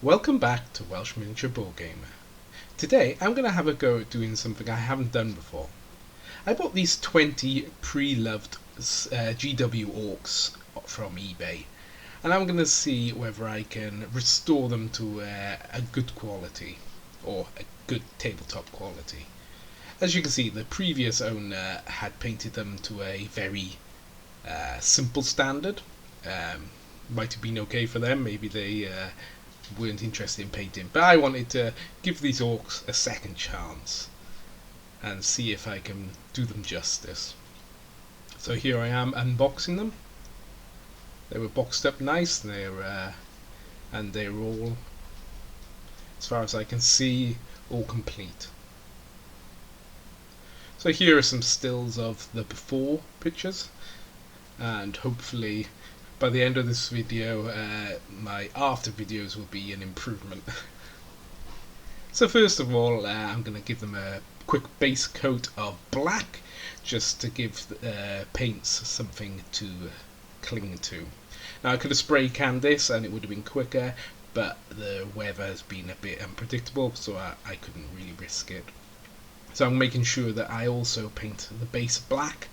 Welcome back to Welsh Miniature Board Gamer. Today I'm going to have a go at doing something I haven't done before. I bought these 20 pre-loved GW orks from eBay, and I'm going to see whether I can restore them to a good quality, or a good tabletop quality. As you can see, the previous owner had painted them to a very simple standard. Might have been okay for them, maybe they weren't interested in painting, but I wanted to give these orks a second chance and see if I can do them justice. So here I am unboxing them. They were boxed up nice, and they're all, as far as I can see, all complete. So here are some stills of the before pictures, and hopefully by the end of this video my after videos will be an improvement. So first of all, I'm going to give them a quick base coat of black, just to give paints something to cling to. Now I could have spray canned this and it would have been quicker, but the weather has been a bit unpredictable, so I couldn't really risk it. So I'm making sure that I also paint the base black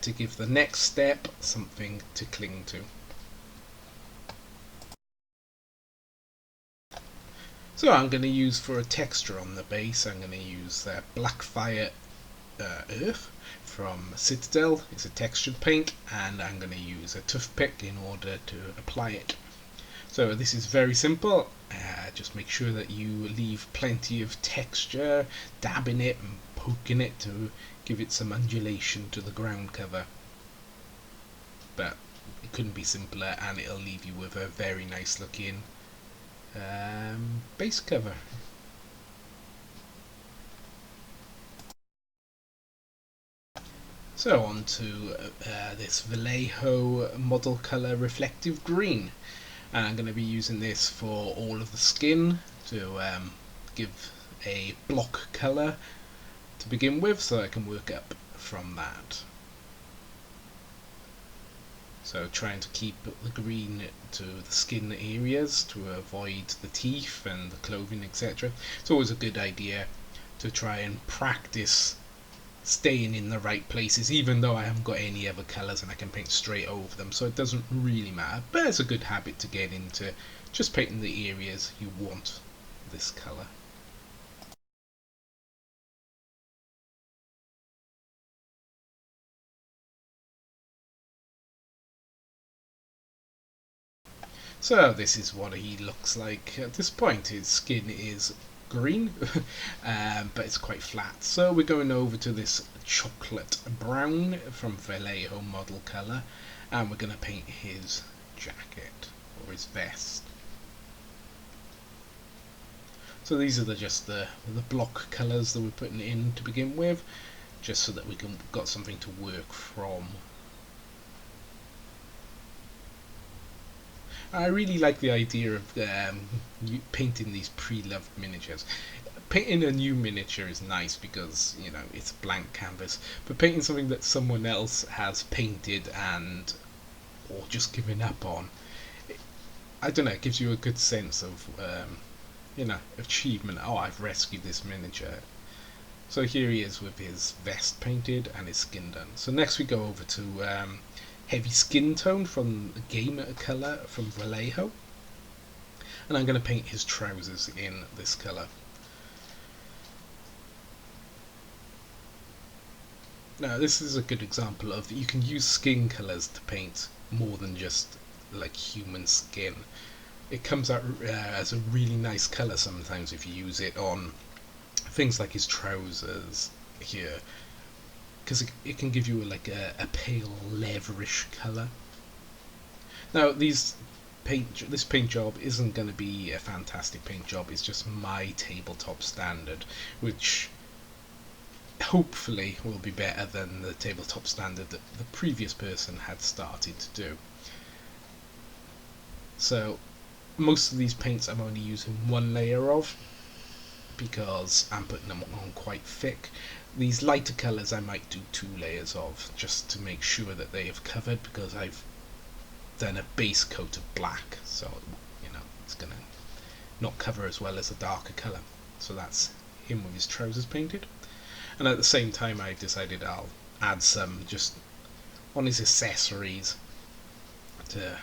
to give the next step something to cling to. So I'm going to use, for a texture on the base, I'm going to use Blackfire Earth from Citadel. It's a textured paint, and I'm going to use a toothpick in order to apply it. So this is very simple. Just make sure that you leave plenty of texture, dabbing it and poking it to give it some undulation to the ground cover. But it couldn't be simpler, and it'll leave you with a very nice looking base cover. So on to this Vallejo model colour reflective green, and I'm going to be using this for all of the skin to give a block colour to begin with, so I can work up from that. So trying to keep the green to the skin areas to avoid the teeth and the clothing, etc. It's always a good idea to try and practice staying in the right places, even though I haven't got any other colours and I can paint straight over them, so it doesn't really matter, but it's a good habit to get into, just painting the areas you want this colour. So this is what he looks like at this point. His skin is green, but it's quite flat. So we're going over to this chocolate brown from Vallejo model colour, and we're going to paint his jacket, or his vest. So these are just the block colours that we're putting in to begin with, just so that we got something to work from. I really like the idea of painting these pre-loved miniatures. Painting a new miniature is nice because, you know, it's a blank canvas, but painting something that someone else has painted and or just given up on, I don't know, it gives you a good sense of you know, achievement. Oh, I've rescued this miniature. So here he is with his vest painted and his skin done. So next we go over to heavy skin tone from the Gamer colour from Vallejo, and I'm going to paint his trousers in this colour. Now this is a good example of, you can use skin colours to paint more than just like human skin. It comes out as a really nice colour sometimes if you use it on things like his trousers here, because it can give you like a pale leatherish colour. Now this paint job isn't going to be a fantastic paint job, it's just my tabletop standard, which hopefully will be better than the tabletop standard that the previous person had started to do. So most of these paints I'm only using one layer of, because I'm putting them on quite thick. These lighter colours I might do 2 layers of, just to make sure that they have covered, because I've done a base coat of black, so you know it's gonna not cover as well as a darker colour. So that's him with his trousers painted. And at the same time I decided I'll add some just on his accessories to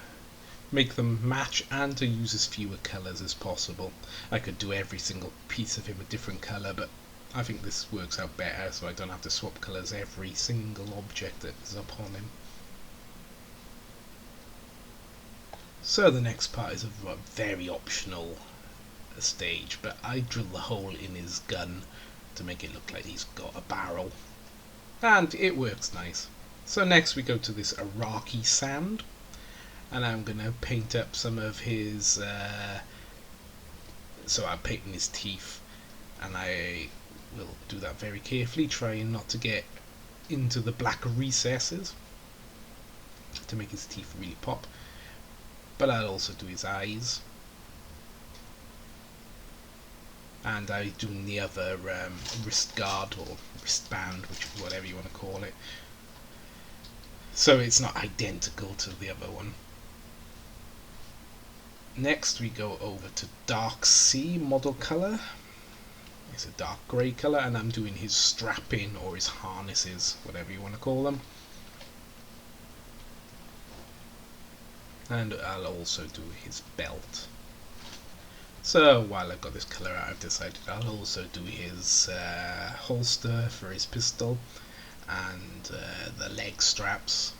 make them match and to use as fewer colours as possible. I could do every single piece of him a different colour, but I think this works out better so I don't have to swap colours every single object that is upon him. So the next part is a very optional stage, but I drilled the hole in his gun to make it look like he's got a barrel, and it works nice. So next we go to this Iraqi sand, and I'm going to paint up some of his so I'm painting his teeth, and I will do that very carefully, trying not to get into the black recesses to make his teeth really pop. But I'll also do his eyes, and I'm doing the other wrist guard or wristband, which is whatever you want to call it, so it's not identical to the other one. Next we go over to Dark Sea model colour. It's a dark grey colour, and I'm doing his strapping or his harnesses, whatever you want to call them. And I'll also do his belt. So while I've got this colour out, I've decided I'll also do his holster for his pistol and the leg straps.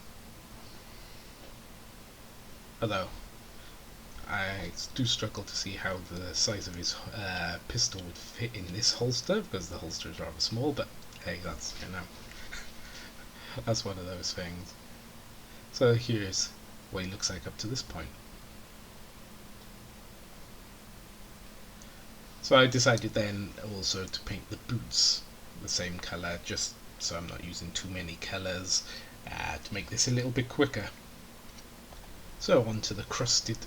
Although I do struggle to see how the size of his pistol would fit in this holster, because the holster is rather small, but hey, that's, you know, that's one of those things. So here's what he looks like up to this point. So I decided then also to paint the boots the same colour, just so I'm not using too many colours, to make this a little bit quicker. So on to the crusted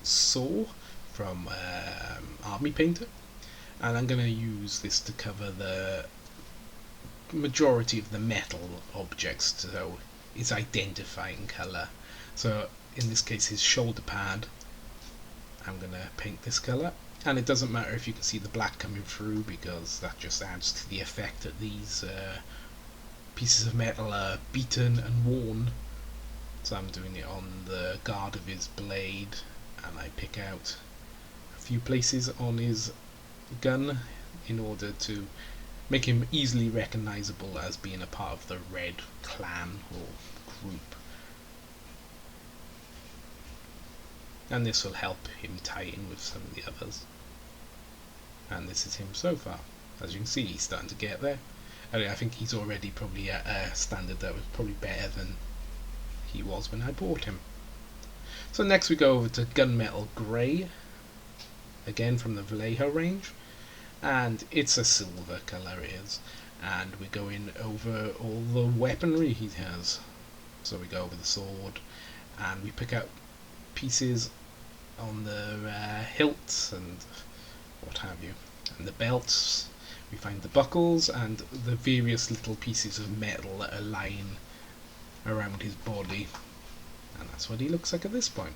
saw from Army Painter, and I'm going to use this to cover the majority of the metal objects, so it's identifying colour. So in this case his shoulder pad, I'm going to paint this colour, and it doesn't matter if you can see the black coming through, because that just adds to the effect that these pieces of metal are beaten and worn. So I'm doing it on the guard of his blade, and I pick out a few places on his gun in order to make him easily recognisable as being a part of the Red clan or group. And this will help him tie in with some of the others. And this is him so far. As you can see, he's starting to get there. I think he's already probably at a standard that was probably better than he was when I bought him. So next we go over to Gunmetal Grey, again from the Vallejo range, and it's a silver colour it is, and we're going over all the weaponry he has. So we go over the sword, and we pick out pieces on the hilts and what have you, and the belts. We find the buckles and the various little pieces of metal that are lying around his body, and that's what he looks like at this point.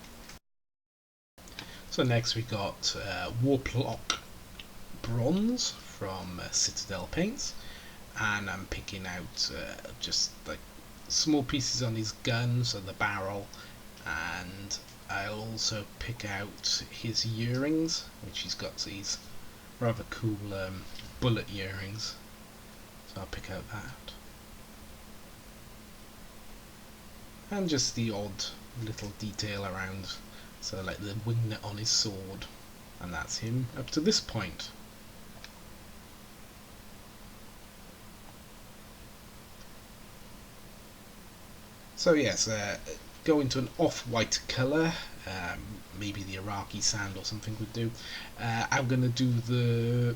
So next we got Warplock Bronze from Citadel Paints, and I'm picking out just like small pieces on his gun, so the barrel, and I'll also pick out his earrings, which he's got these rather cool bullet earrings, so I'll pick out that. And just the odd little detail around, so like the winglet on his sword, and that's him up to this point. So yes, go into an off-white colour, maybe the Iraqi sand or something would do. I'm going to do the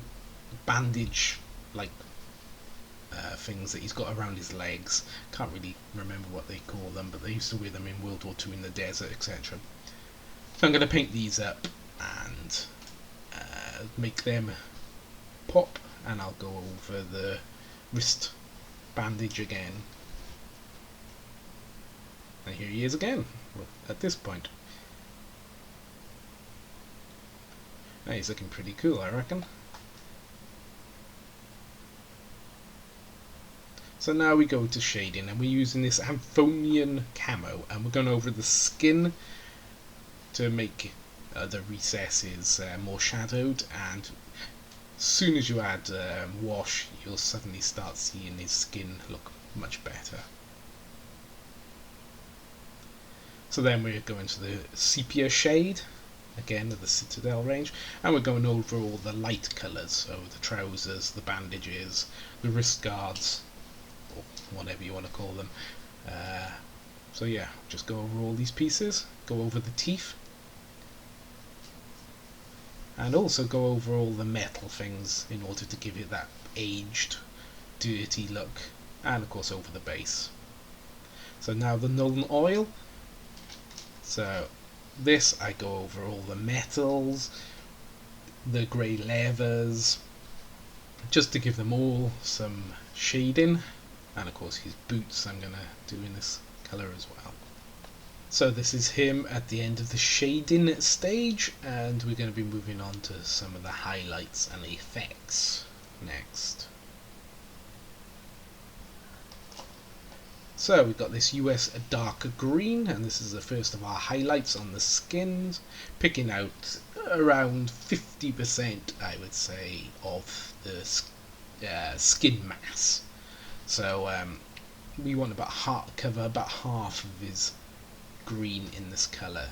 bandage like things that he's got around his legs. Can't really remember what they call them, but they used to wear them in World War II in the desert, etc. So I'm going to paint these up and make them pop, and I'll go over the wrist bandage again. And here he is again at this point. He's looking pretty cool, I reckon. So now we go to shading, and we're using this Amphonian camo, and we're going over the skin to make the recesses more shadowed, and as soon as you add wash, you'll suddenly start seeing his skin look much better. So then we're going to the sepia shade, again of the Citadel range, and we're going over all the light colours, so the trousers, the bandages, the wrist guards, or whatever you want to call them. So yeah, just go over all these pieces, go over the teeth, and also go over all the metal things in order to give it that aged, dirty look, and of course over the base. So now the Nuln Oil. So this, I go over all the metals, the grey leathers, just to give them all some shading, and of course his boots I'm going to do in this colour as well. So this is him at the end of the shading stage, and we're going to be moving on to some of the highlights and effects next. So we've got this US dark green, and this is the first of our highlights on the skins, picking out around 50%, I would say, of the skin mass. So we want about cover about half of his green in this colour.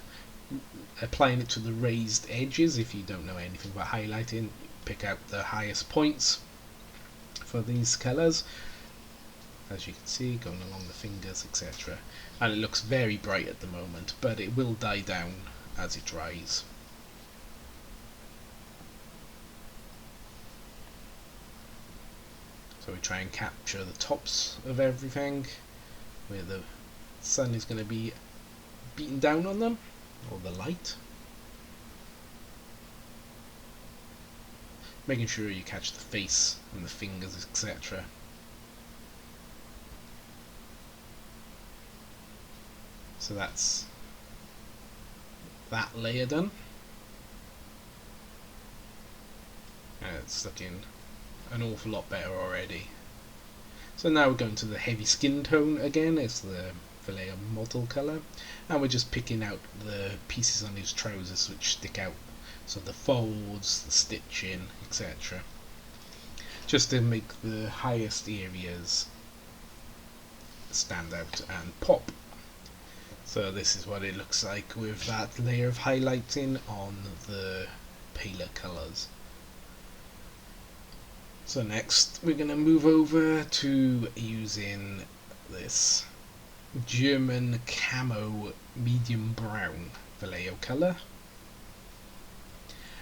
Applying it to the raised edges, if you don't know anything about highlighting, pick out the highest points for these colours. As you can see, going along the fingers, etc. And it looks very bright at the moment, but it will die down as it dries. So we try and capture the tops of everything, where the sun is going to be beaten down on them, or the light. Making sure you catch the face and the fingers, etc. So that's that layer done, and it's looking an awful lot better already. So now we're going to the heavy skin tone again. It's the Vallejo model colour, and we're just picking out the pieces on his trousers which stick out, so the folds, the stitching, etc. Just to make the highest areas stand out and pop. So this is what it looks like with that layer of highlighting on the paler colours. So next we're going to move over to using this German camo medium brown Vallejo colour.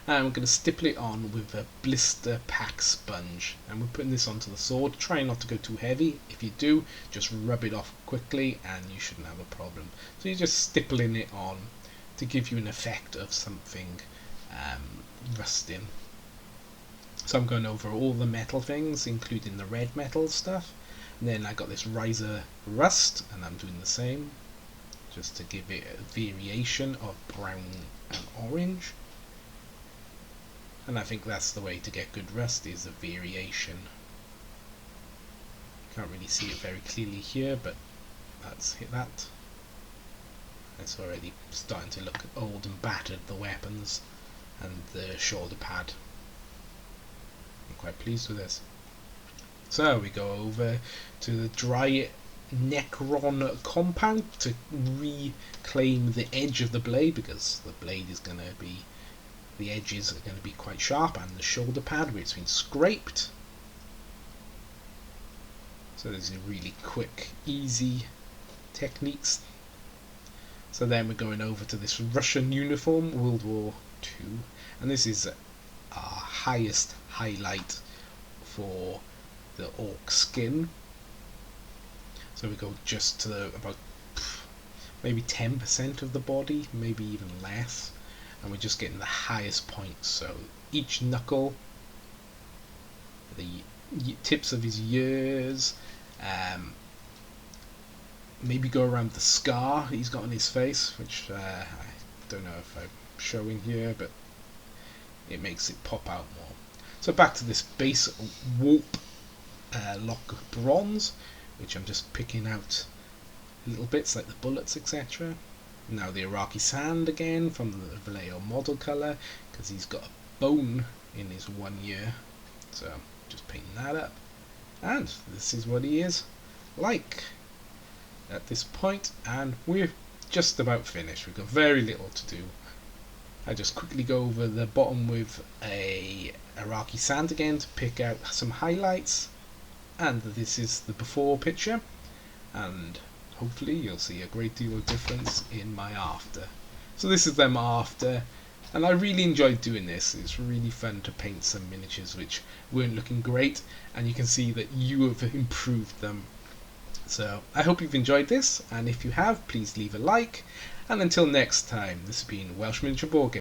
And we're going to stipple it on with a blister pack sponge, and we're putting this onto the sword. Try not to go too heavy. If you do, just rub it off quickly and you shouldn't have a problem. So you're just stippling it on to give you an effect of something rusting. So I'm going over all the metal things, including the red metal stuff, and then I got this riser rust, and I'm doing the same just to give it a variation of brown and orange. And I think that's the way to get good rust, is a variation. Can't really see it very clearly here, but let's hit that. It's already starting to look old and battered, the weapons and the shoulder pad. I'm quite pleased with this. So we go over to the dry Necron compound to reclaim the edge of the blade, because the blade is going to be, the edges are going to be quite sharp, and the shoulder pad where it's been scraped. So there's a really quick, easy techniques. So then we're going over to this Russian uniform, World War II, and this is our highest highlight for the orc skin. So we go just to about maybe 10% of the body, maybe even less, and we're just getting the highest points. So each knuckle, the tips of his ears, maybe go around the scar he's got on his face, which I don't know if I'm showing here, but it makes it pop out more. So back to this base warp lock bronze, which I'm just picking out little bits like the bullets, etc. Now the Iraqi sand again from the Vallejo model colour, because he's got a bone in his 1 year. So just painting that up. And this is what he is like at this point, and we're just about finished. We've got very little to do. I just quickly go over the bottom with a Iraqi sand again to pick out some highlights, and this is the before picture, and hopefully you'll see a great deal of difference in my after. So this is them after, and I really enjoyed doing this. It's really fun to paint some miniatures which weren't looking great, and you can see that you have improved them. So I hope you've enjoyed this, and if you have, please leave a like, and until next time, this has been Welsh Miniature Board Game.